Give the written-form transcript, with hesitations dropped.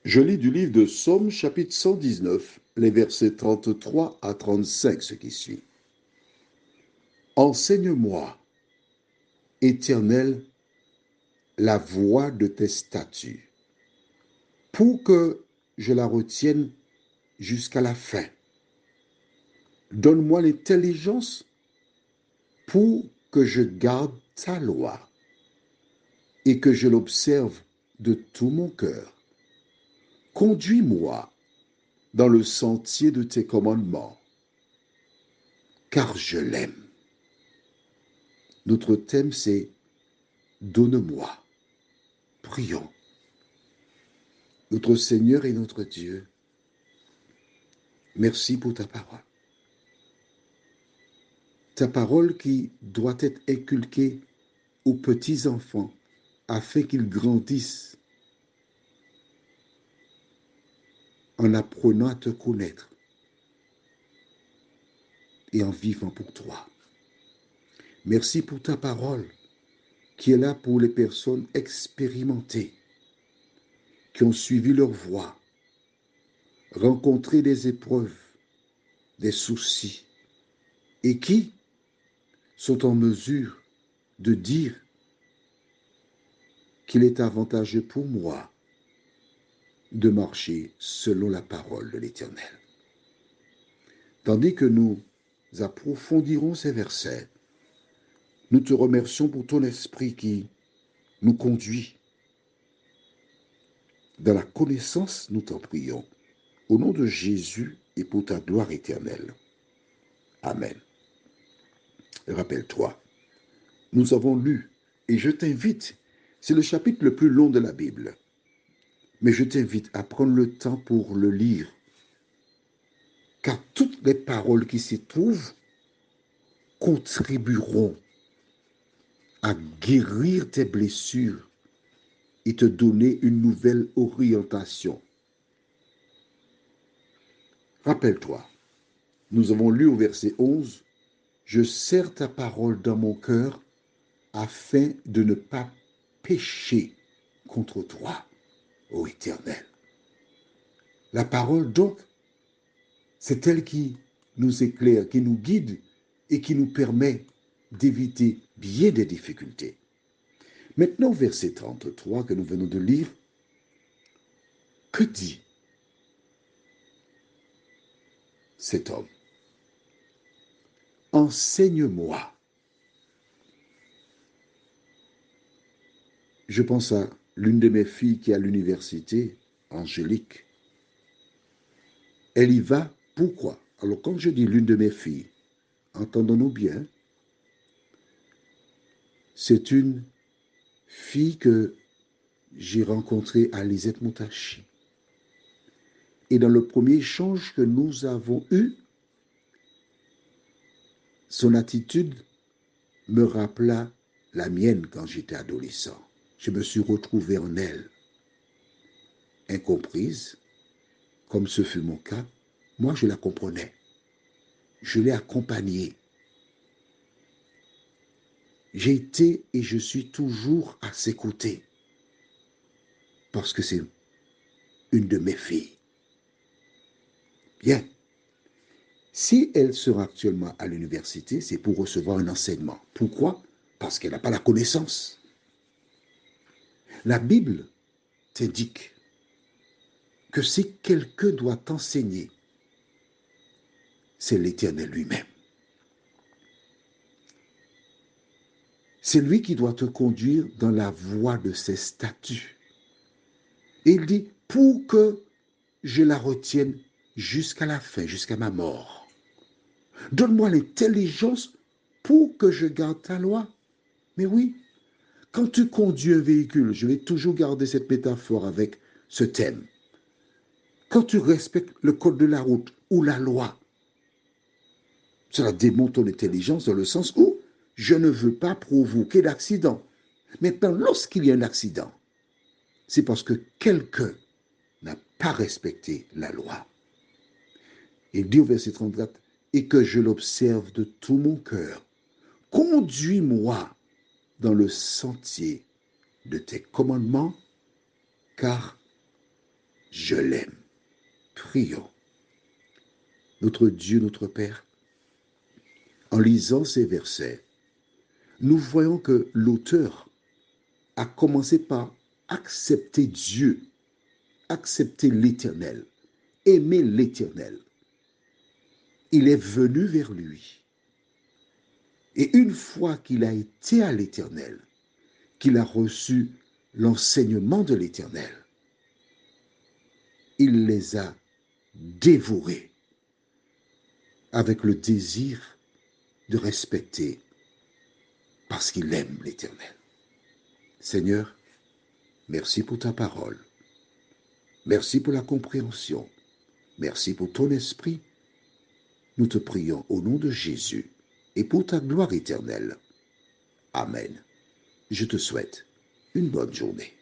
Je lis du livre de Psaume, chapitre 119, les versets 33 à 35, ce qui suit. Enseigne-moi, Éternel, la voie de tes statuts, pour que je la retienne jusqu'à la fin. Donne-moi l'intelligence pour que je garde ta loi et que je l'observe de tout mon cœur. Conduis-moi dans le sentier de tes commandements, car je l'aime. Notre thème, c'est Donne-moi. Prions. Notre Seigneur et notre Dieu, merci pour ta parole. Ta parole qui doit être inculquée aux petits-enfants afin qu'ils grandissent en apprenant à te connaître et en vivant pour toi. Merci pour ta parole qui est là pour les personnes expérimentées, qui ont suivi leur voie, rencontré des épreuves, des soucis, et qui sont en mesure de dire qu'il est avantageux pour moi de marcher selon la parole de l'Éternel. Tandis que nous approfondirons ces versets, nous te remercions pour ton esprit qui nous conduit dans la connaissance, nous t'en prions, au nom de Jésus et pour ta gloire éternelle. Amen. Rappelle-toi, nous avons lu, et je t'invite, c'est le chapitre le plus long de la Bible, mais je t'invite à prendre le temps pour le lire, car toutes les paroles qui s'y trouvent contribueront à guérir tes blessures et te donner une nouvelle orientation. Rappelle-toi, nous avons lu au verset 11, « Je serre ta parole dans mon cœur afin de ne pas pécher contre toi, ô Éternel. » La parole, donc, c'est elle qui nous éclaire, qui nous guide et qui nous permet d'éviter bien des difficultés. Maintenant, verset 33 que nous venons de lire, que dit cet homme? Enseigne-moi. Je pense à l'une de mes filles qui est à l'université, Angélique. Elle y va, pourquoi? Alors quand je dis l'une de mes filles, entendons-nous bien, c'est une fille que j'ai rencontrée à Lisette-Montachi. Et dans le premier échange que nous avons eu, son attitude me rappela la mienne quand j'étais adolescent. Je me suis retrouvé en elle, incomprise, comme ce fut mon cas. Moi, je la comprenais. Je l'ai accompagnée. J'ai été et je suis toujours à ses côtés parce que c'est une de mes filles. Bien. Si elle sera actuellement à l'université, c'est pour recevoir un enseignement. Pourquoi? Parce qu'elle n'a pas la connaissance. La Bible t'indique que si quelqu'un doit t'enseigner, c'est l'Éternel lui-même. C'est lui qui doit te conduire dans la voie de ses statuts. Et il dit, pour que je la retienne jusqu'à la fin, jusqu'à ma mort. Donne-moi l'intelligence pour que je garde ta loi. Mais oui, quand tu conduis un véhicule, je vais toujours garder cette métaphore avec ce thème. Quand tu respectes le code de la route ou la loi, cela démontre ton intelligence dans le sens où je ne veux pas provoquer d'accident. Maintenant, lorsqu'il y a un accident, c'est parce que quelqu'un n'a pas respecté la loi. Il dit au verset 34, « Et que je l'observe de tout mon cœur. Conduis-moi dans le sentier de tes commandements, car je l'aime. Prions. Notre Dieu, notre Père, en lisant ces versets, nous voyons que l'auteur a commencé par accepter Dieu, accepter l'Éternel, aimer l'Éternel. Il est venu vers lui. Et une fois qu'il a été à l'Éternel, qu'il a reçu l'enseignement de l'Éternel, il les a dévorés avec le désir de respecter parce qu'il aime l'Éternel. Seigneur, merci pour ta parole. Merci pour la compréhension. Merci pour ton esprit. Nous te prions au nom de Jésus et pour ta gloire éternelle. Amen. Je te souhaite une bonne journée.